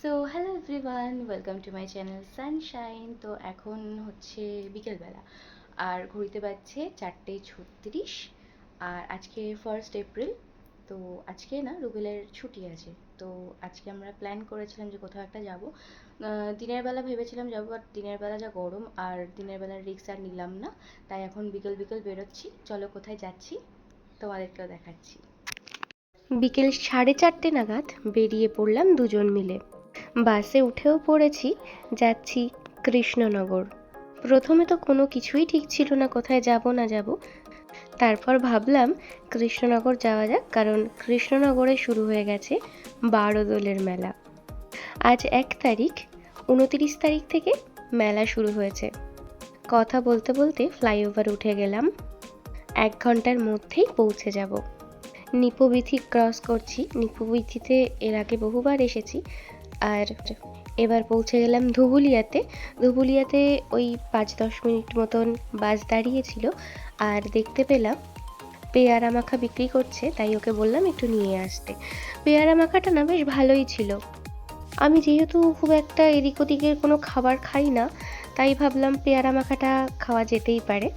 So hello everyone, welcome to my channel Sunshine. তো এখন হচ্ছে বিকেলবেলা আর ঘড়িতে বাজছে 4:36। আর আজকে 1 এপ্রিল। তো আজকে না রুবেলের ছুটি আছে। তো আজকে আমরা প্ল্যান করেছিলাম যে কোথাও একটা যাব। দিনের বেলা ভেবেছিলাম যাবো, বাট দিনের বেলা যা গরম আর দিনের বেলার রিস্ক আর নিলাম না। তাই এখন বিকেল বিকেল বেরোচ্ছি। চলো কোথায় যাচ্ছি তোমাদেরকেও দেখাচ্ছি। বিকেল 4:30 নাগাদ বেরিয়ে পড়লাম দুজন মিলে। বাসে উঠেও পড়েছি, যাচ্ছি কৃষ্ণনগর। প্রথমে তো কোনো কিছুই ঠিক ছিল না, কোথায় যাব না যাব। তারপর ভাবলাম কৃষ্ণনগর যাওয়া যাক, কারণ কৃষ্ণনগরে শুরু হয়ে গেছে বারোদোলের মেলা। আজ 1 তারিখ, 29 তারিখ থেকে মেলা শুরু হয়েছে। কথা বলতে বলতে ফ্লাইওভার উঠে গেলাম। 1 ঘন্টার মধ্যেই পৌঁছে যাব। নিপবিথি ক্রস করছি। নিপবিথিতে এর আগে বহুবার এসেছি। আর এবার পৌঁছে গেলাম ধুবুলিয়াতে। ধুবুলিয়াতে ওই 5-10 মিনিট মতন বাস দাঁড়িয়েছিল, আর দেখতে পেলাম পেয়ারা মাখা বিক্রি করছে, তাই ওকে বললাম একটু নিয়ে আসতে। পেয়ারা মাখাটা না বেশ ভালোই ছিল। আমি যেহেতু খুব একটা এদিক ওদিকের কোনো খাবার খাই না, তাই ভাবলাম পেয়ারা মাখাটা খাওয়া যেতেই পারে।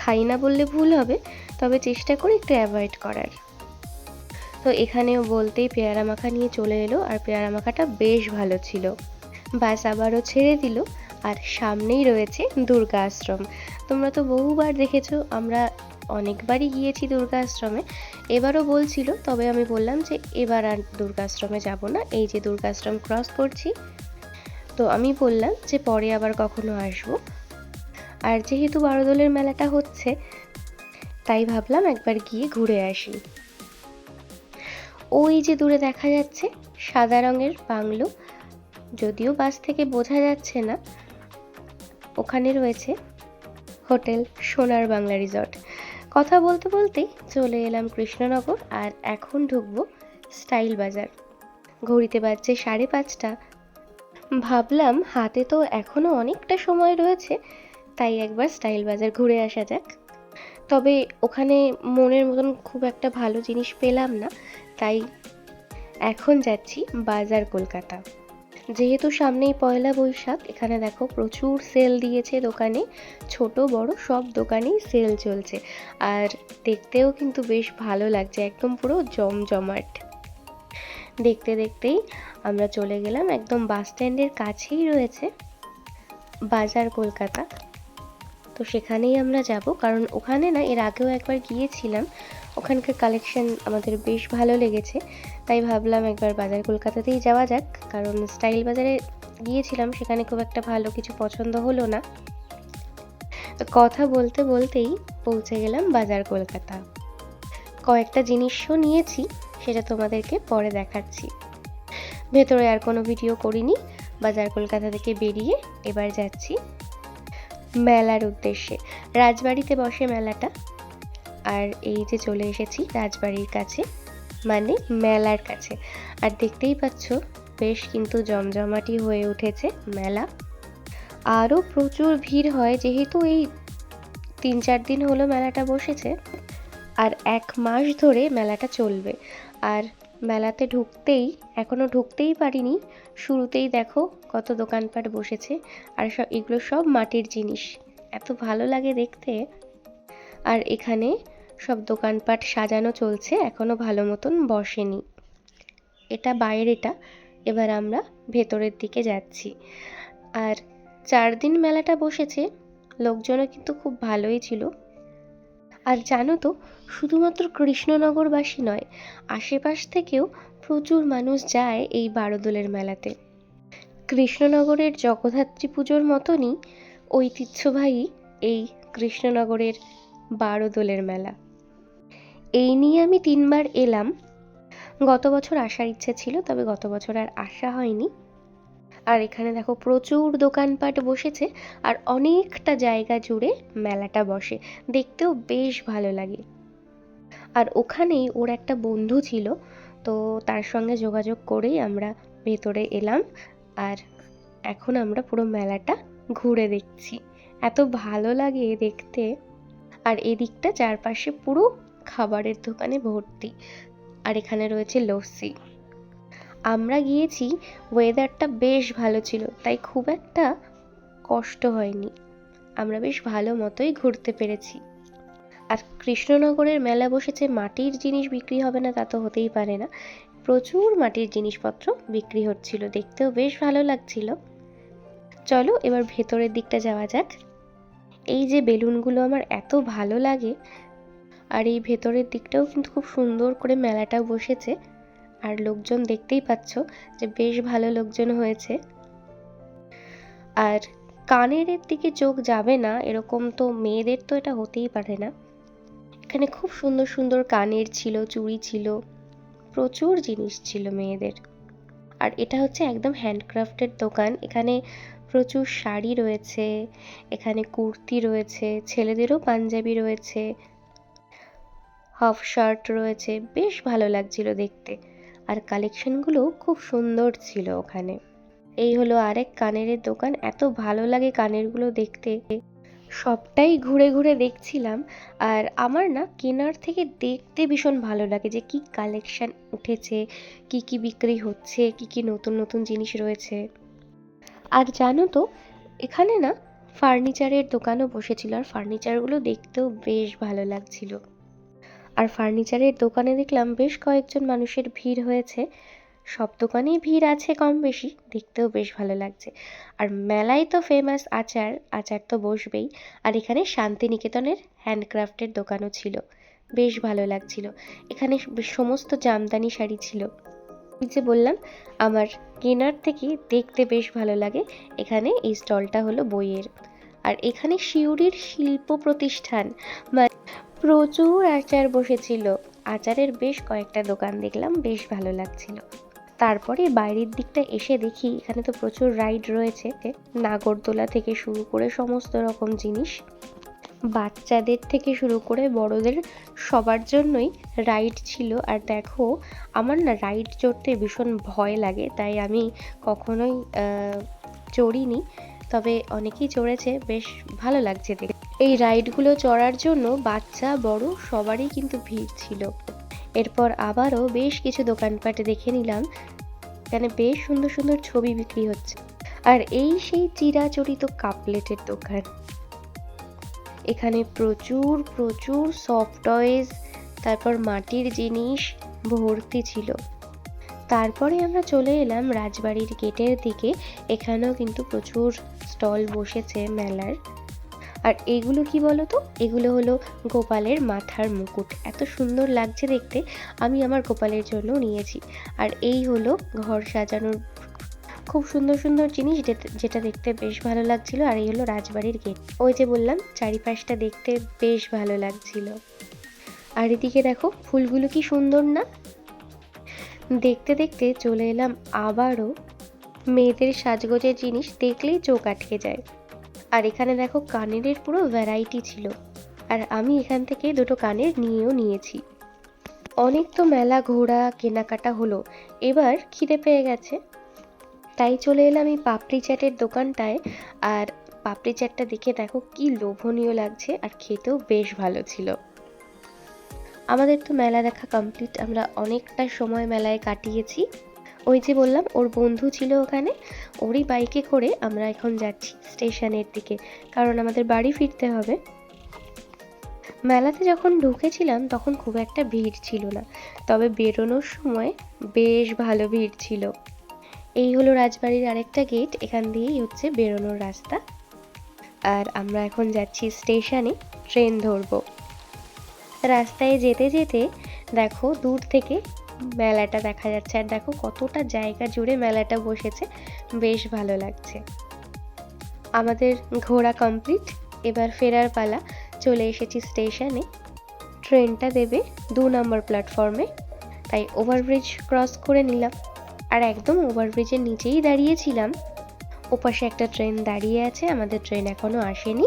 খাই না বললে ভুল হবে, তবে চেষ্টা করি একটু অ্যাভয়েড করার। তো এখানেও বলতেই পেয়ারা মাখা নিয়ে চলে এলো, আর পেয়ারা মাখাটা বেশ ভালো ছিল। বাস আবারও ছেড়ে দিল, আর সামনেই রয়েছে দুর্গা আশ্রম। তোমরা তো বহুবার দেখেছো, আমরা অনেকবারই গিয়েছি দুর্গা আশ্রমে। এবারও বলছিল, তবে আমি বললাম যে এবার আর দুর্গা আশ্রমে যাব না, এই যে দুর্গা আশ্রম ক্রস করছি। তো আমি বললাম যে পরে আবার কখনো আসবো। আর যেহেতু বারোদোলের মেলাটা হচ্ছে, তাই ভাবলাম একবার গিয়ে ঘুরে আসি। ওই যে দূরে দেখা যাচ্ছে সাদা রঙের বাংলো, যদিও বাস থেকে বোঝা যাচ্ছে না, ওখানে রয়েছে হোটেল সোনার বাংলা রিসর্ট। কথা বলতে বলতেই চলে এলাম কৃষ্ণনগর, আর এখন ঢুকবো স্টাইল বাজার। ঘড়িতে বাজছে 5:30। ভাবলাম হাতে তো এখনো অনেকটা সময় রয়েছে, তাই একবার স্টাইল বাজার ঘুরে আসা যাক। তবে ওখানে মনের মতন খুব একটা ভালো জিনিস পেলাম না, তাই এখন যাচ্ছি বাজার কলকাতা। যেহেতু সামনেই পয়লা বৈশাখ, এখানে দেখো প্রচুর সেল দিয়েছে দোকানে, ছোট বড় সব দোকানেই সেল চলছে। আর দেখতেও কিন্তু বেশ ভালো লাগছে, একদম পুরো জমজমাট। দেখতে দেখতেই আমরা চলে গেলাম, একদম বাস স্ট্যান্ডের কাছেই রয়েছে বাজার কলকাতা। তো সেখানেই আমরা যাব, কারণ ওখানে না এর আগেও একবার গিয়েছিলাম, ওখানকার কালেকশন আমাদের বেশ ভালো লেগেছে। তাই ভাবলাম একবার বাজার কলকাতাতেই যাওয়া যাক, কারণ স্টাইল বাজারে গিয়েছিলাম, সেখানে খুব একটা ভালো কিছু পছন্দ হলো না। কথা বলতে বলতেই পৌঁছে গেলাম বাজার কলকাতা। কয়েকটা জিনিসও নিয়েছি, সেটা তোমাদেরকে পরে দেখাচ্ছি। ভেতরে আর কোনো ভিডিও করিনি। বাজার কলকাতা থেকে বেরিয়ে এবার যাচ্ছি মেলার উদ্দেশ্যে। রাজবাড়িতে বসে মেলাটা, আর এই যে চলে এসেছি রাজবাড়ির কাছে, মানে মেলার কাছে। আর দেখতেই পাচ্ছ বেশ কিন্তু জমজমাটি হয়ে উঠেছে মেলা। আরও প্রচুর ভিড় হয়, যেহেতু এই 3-4 দিন হলো মেলাটা বসেছে, আর 1 মাস ধরে মেলাটা চলবে। আর মেলাতে এখনো ঢুকতেই পারিনি, শুরুতেই দেখো কত দোকানপাট বসেছে। আর এগুলো সব মাটির জিনিস, এত ভালো লাগে দেখতে। আর এখানে সব দোকানপাট সাজানো চলছে, এখনো ভালো মতন বসেনি। এটা বাইরেটা, এবার আমরা ভেতরের দিকে যাচ্ছি। আর 4 দিন মেলাটা বসেছে, লোকজনও কিন্তু খুব ভালোই ছিল। আর জানো তো, শুধুমাত্র কৃষ্ণনগরবাসী নয়, আশেপাশ থেকেও প্রচুর মানুষ যায় এই বারোদোলের মেলাতে। কৃষ্ণনগরের জগদ্ধাত্রী পুজোর মতনই ঐতিহ্যবাহী এই কৃষ্ণনগরের বারোদোলের মেলা। এই নিয়ে আমি 3বার এলাম। গত বছর আসার ইচ্ছে ছিল, তবে গত বছর আর আসা হয়নি। আর এখানে দেখো প্রচুর দোকানপাট বসেছে, আর অনেকটা জায়গা জুড়ে মেলাটা বসে, দেখতেও বেশ ভালো লাগে। আর ওখানেই ওর একটা বন্ধু ছিল, তো তার সঙ্গে যোগাযোগ করেই আমরা ভেতরে এলাম। আর এখন আমরা পুরো মেলাটা ঘুরে দেখছি, এত ভালো লাগে দেখতে। আর এদিকটা চারপাশে পুরো খাবারের দোকানে ভর্তি। আর এখানে রয়েছে লস্যি। আমরা গিয়েছি, ওয়েদারটা বেশ ভালো ছিল, তাই খুব একটা কষ্ট হয়নি। আমরা বেশ ভালো মতোই ঘুরতে পেরেছি। আর কৃষ্ণনগরের মেলা বসেছে, মাটির জিনিস বিক্রি হবে না তা তো হতেই পারে না। প্রচুর মাটির জিনিসপত্র বিক্রি হচ্ছিল, দেখতেও বেশ ভালো লাগছিল। চলো এবার ভেতরের দিকটা যাওয়া যাক। এই যে বেলুনগুলো আমার এত ভালো লাগে, আর এই ভেতরের দিকটাও কিন্তু খুব সুন্দর করে মেলাটাও বসেছে। আর লোকজন দেখতেই পাচ্ছ যে বেশ ভালো লোকজন হয়েছে। আর কানের দিকে চোখ যাবে না এরকম তো মেয়েদের তো এটা হতেই পারে না। এখানে খুব সুন্দর সুন্দর কানের ছিল, চুড়ি ছিল, প্রচুর জিনিস ছিল মেয়েদের। আর এটা হচ্ছে একদম হ্যান্ডক্রাফটের দোকান। এখানে প্রচুর শাড়ি রয়েছে, এখানে কুর্তি রয়েছে, ছেলেদেরও পাঞ্জাবি রয়েছে, হাফ শার্ট রয়েছে, বেশ ভালো লাগছিল দেখতে। আর কালেকশনগুলো খুব সুন্দর ছিল ওখানে। এই হলো আরেক কানের দোকান, এত ভালো লাগে কানেরগুলো দেখতে। সবটাই ঘুরে ঘুরে দেখছিলাম। আর আমার না কেনার থেকে দেখতে ভীষণ ভালো লাগে যে কি কালেকশন উঠেছে, কি কি বিক্রি হচ্ছে, কি কি নতুন নতুন জিনিস রয়েছে। আর জানো তো, এখানে না ফার্নিচারের দোকানও বসেছিল, আর ফার্নিচারগুলো দেখতেও বেশ ভালো লাগছিল। আর ফার্নিচারের দোকানে দেখলাম বেশ কয়েকজন মানুষের ভিড় হয়েছে। সব দোকানেই ভিড় আছে কম বেশি, দেখতেও বেশ ভালো লাগছে। আর মেলায় তো ফেমাস আচার, আচার তো বসবেই। আর এখানে শান্তিনিকেতনের হ্যান্ডক্রাফটের দোকানও ছিল, বেশ ভালো লাগছিল। এখানে সমস্ত জামদানি শাড়ি ছিল। ওই যে বললাম আমার কেনার থেকে দেখতে বেশ ভালো লাগে। এখানে এই স্টলটা হলো বইয়ের। আর এখানে সিউড়ির শিল্প প্রতিষ্ঠান, মানে প্রচুর আচার বসেছিল। আচারের বেশ কয়েকটা দোকান দেখলাম, বেশ ভালো লাগছিল। তারপরে বাইরের দিকটা এসে দেখি এখানে তো প্রচুর রাইড রয়েছে, নাগরদোলা থেকে শুরু করে সমস্ত রকম জিনিস, বাচ্চাদের থেকে শুরু করে বড়দের সবার জন্যই রাইড ছিল। আর দেখো আমার না রাইড চড়তে ভীষণ ভয় লাগে, তাই আমি কখনোই চড়িনি, তবে অনেকেই চড়েছে, বেশ ভালো লাগছে দেখে। এই রাইডগুলো চড়ার জন্য বাচ্চা বড় সবারই কিন্তু ভিড় ছিল। এরপর আবারও বেশ কিছু দোকানপাট দেখে নিলাম। এখানে বেশ সুন্দর সুন্দর ছবি বিক্রি হচ্ছে। আর এই সেই চিরাচরিত কাপলেটের দোকান। এখানে প্রচুর প্রচুর সফট টয়েস, তারপর মাটির জিনিস ভর্তি ছিল। তারপরে আমরা চলে এলাম রাজবাড়ির গেটের দিকে। এখানেও কিন্তু প্রচুর স্টল বসেছে মেলার। আর এগুলো কি বলো তো, এগুলো হলো গোপালের মাথার মুকুট, এত সুন্দর লাগছে দেখতে। আমি আমার গোপালের জন্য নিয়েছি। আর এই হলো ঘর সাজানোর খুব সুন্দর সুন্দর জিনিস, যেটা দেখতে বেশ ভালো লাগছিল। আর এই হলো রাজবাড়ির গেট। ওই যে বললাম চারিপাশটা দেখতে বেশ ভালো লাগছিল। আর এদিকে দেখো ফুলগুলো কি সুন্দর না। দেখতে দেখতে চলে এলাম আবারও মেয়েদের সাজগোজের জিনিস, দেখলেই চোখ আটকে যায়। আর এখানে দেখো কানের পুরো ভ্যারাইটি ছিল। আর আমি এখান থেকে দুটো কানের নিয়েছি। অনেক তো মেলা ঘোরা কেনাকাটা হলো, এবার খিদে পেয়ে গেছে, তাই চলে এলাম এই পাপড়ি চাটের দোকানটায়। আর পাপড়ি চাটটা দেখে দেখো কি লোভনীয় লাগছে, আর খেতেও বেশ ভালো ছিল। আমাদের তো মেলা দেখা কমপ্লিট, আমরা অনেকটা সময় মেলায় কাটিয়েছি। ওই যে বললাম ওর বন্ধু ছিল ওখানে, ওরই বাইকে করে আমরা এখন যাচ্ছি স্টেশনের দিকে, কারণ আমাদের বাড়ি ফিরতে হবে। মেলাতে যখন ঢুকেছিলাম তখন খুব একটা ভিড় ছিল না, তবে বেরোনোর সময় বেশ ভালো ভিড় ছিল। এই হলো রাজবাড়ির আরেকটা গেট, এখান দিয়েই হচ্ছে বেরোনোর রাস্তা। আর আমরা এখন যাচ্ছি স্টেশনে, ট্রেন ধরবো। রাস্তায় যেতে যেতে দেখো দূর থেকে মেলাটা দেখা যাচ্ছে, আর দেখো কতটা জায়গা জুড়ে মেলাটা বসেছে, বেশ ভালো লাগছে। আমাদের ঘোরা কমপ্লিট, এবার ফেরার পালা। চলে এসেছি স্টেশনে। ট্রেনটা দেবে 2 নম্বর প্ল্যাটফর্মে, তাই ওভারব্রিজ ক্রস করে নিলাম। আর একদম ওভারব্রিজের নিচেই দাঁড়িয়েছিলাম। ওপাশে একটা ট্রেন দাঁড়িয়ে আছে, আমাদের ট্রেন এখনও আসেনি।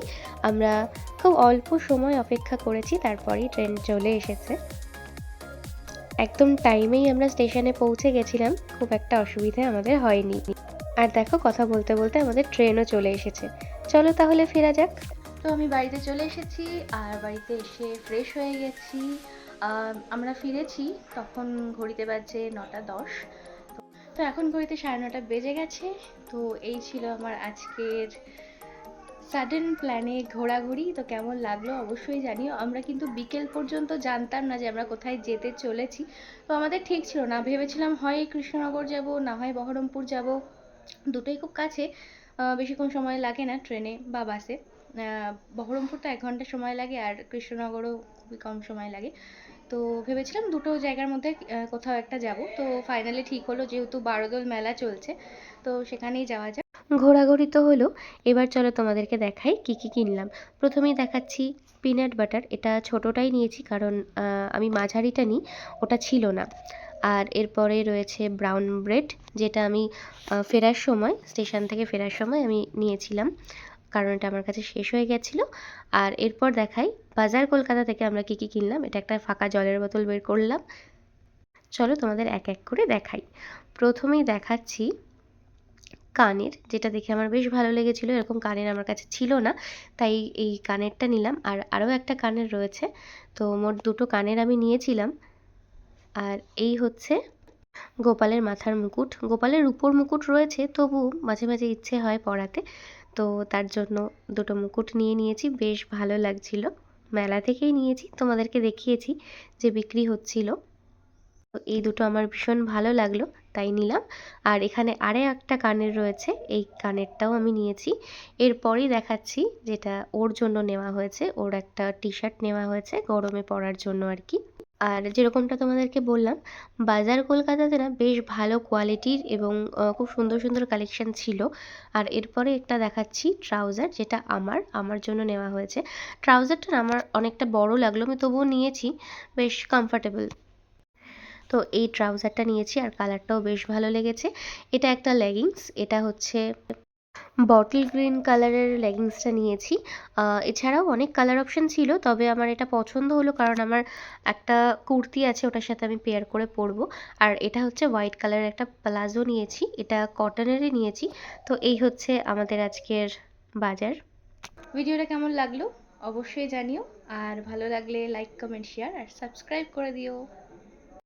আমরা খুব অল্প সময় অপেক্ষা করেছি, তারপরেই ট্রেন চলে এসেছে। একদম টাইমেই আমরা স্টেশনে পৌঁছে গেছিলাম, খুব একটা অসুবিধা আমাদের হয়নি। আর দেখো কথা বলতে বলতে আমাদের ট্রেনও চলে এসেছে। চলো তাহলে ফেরা যাক। তো আমি বাড়িতে চলে এসেছি, আর বাড়িতে এসে ফ্রেশ হয়ে গেছি। আমরা ফিরেছি তখন ঘড়িতে বাজে 9টা 10। তো এখন ঘড়িতে 9:30 বেজে গেছে। তো এই ছিল আমার আজকের সাডেন প্ল্যানে ঘোরাঘুরি। তো কেমন লাগলো অবশ্যই জানিও। আমরা কিন্তু বিকেল পর্যন্ত জানতাম না যে আমরা কোথায় যেতে চলেছি। তো আমাদের ঠিক ছিল না, ভেবেছিলাম হয় কৃষ্ণনগর যাব, না হয় বহরমপুর যাব। দুটোই খুব কাছে, বেশিক্ষণ সময় লাগে না ট্রেনে বা বাসে। বহরমপুরটা 1 ঘন্টা সময় লাগে, আর কৃষ্ণনগরও খুবই কম সময় লাগে। তো ভেবেছিলাম দুটো জায়গার মধ্যে কোথাও একটা যাব। তো ফাইনালি ঠিক হলো, যেহেতু বারোদোল মেলা চলছে তো সেখানেই যাওয়া যাক। ঘোরাঘুরি তো হলো, এবার চলো তোমাদেরকে দেখাই কি কি কিনলাম। প্রথমেই দেখাচ্ছি পিনাট বাটার। এটা ছোটোটাই নিয়েছি কারণ আমি মাঝারিটা নিই, ওটা ছিল না। আর এরপরে রয়েছে ব্রাউন ব্রেড, যেটা আমি ফেরার সময়, স্টেশন থেকে ফেরার সময় আমি নিয়েছিলাম, কারণ এটা আমার কাছে শেষ হয়ে গেছিলো। আর এরপর দেখাই বাজার কলকাতা থেকে আমরা কি কি কিনলাম। এটা একটা ফাঁকা জলের বোতল বের করলাম, চলো তোমাদের এক এক করে দেখাই। প্রথমেই দেখাচ্ছি কানের, যেটা দেখে আমার বেশ ভালো লেগেছিলো। এরকম কানের আমার কাছে ছিল না, তাই এই কানেরটা নিলাম। আর আরও একটা কানের রয়েছে, তো মোট দুটো কানের আমি নিয়েছিলাম। আর এই হচ্ছে গোপালের মাথার মুকুট। গোপালের রূপোর মুকুট রয়েছে, তবু মাঝে মাঝে ইচ্ছে হয় পরাতে, তো তার জন্য দুটো মুকুট নিয়ে নিয়েছি। বেশ ভালো লাগছিল, মেলা থেকেই নিয়েছি, তোমাদেরকে দেখিয়েছি যে বিক্রি হচ্ছিল। তো এই দুটো আমার ভীষণ ভালো লাগলো, তাই নিলাম। আর এখানে আরও একটা কানের রয়েছে, এই কানেরটাও আমি নিয়েছি। এরপরই দেখাচ্ছি যেটা ওর জন্য নেওয়া হয়েছে, ওর একটা টি শার্ট নেওয়া হয়েছে গরমে পরার জন্য আর কি। আর যেরকমটা তোমাদেরকে বললাম, বাজার কলকাতাতে না বেশ ভালো কোয়ালিটির এবং খুব সুন্দর সুন্দর কালেকশন ছিল। আর এরপরে একটা দেখাচ্ছি ট্রাউজার, যেটা আমার জন্য নেওয়া হয়েছে। ট্রাউজারটা না আমার অনেকটা বড় লাগলো, আমি তবুও নিয়েছি, বেশ কমফর্টেবল। তো এই ট্রাউজারটা নিয়েছি, আর কালারটাও বেশ ভালো লেগেছে। এটা একটা লেগিংস, এটা হচ্ছে বটল গ্রিন কালারের লেগিংসটা নিয়েছি। এছাড়াও অনেক কালার অপশন ছিল, তবে আমার এটা পছন্দ হলো কারণ আমার একটা কুর্তি আছে, ওটার সাথে আমি পেয়ার করে পরবো। আর এটা হচ্ছে হোয়াইট কালারের একটা প্লাজো নিয়েছি, এটা কটনেরই নিয়েছি। তো এই হচ্ছে আমাদের আজকের বাজার। ভিডিওটা কেমন লাগলো অবশ্যই জানিও, আর ভালো লাগলে লাইক, কমেন্ট, শেয়ার আর সাবস্ক্রাইব করে দিও।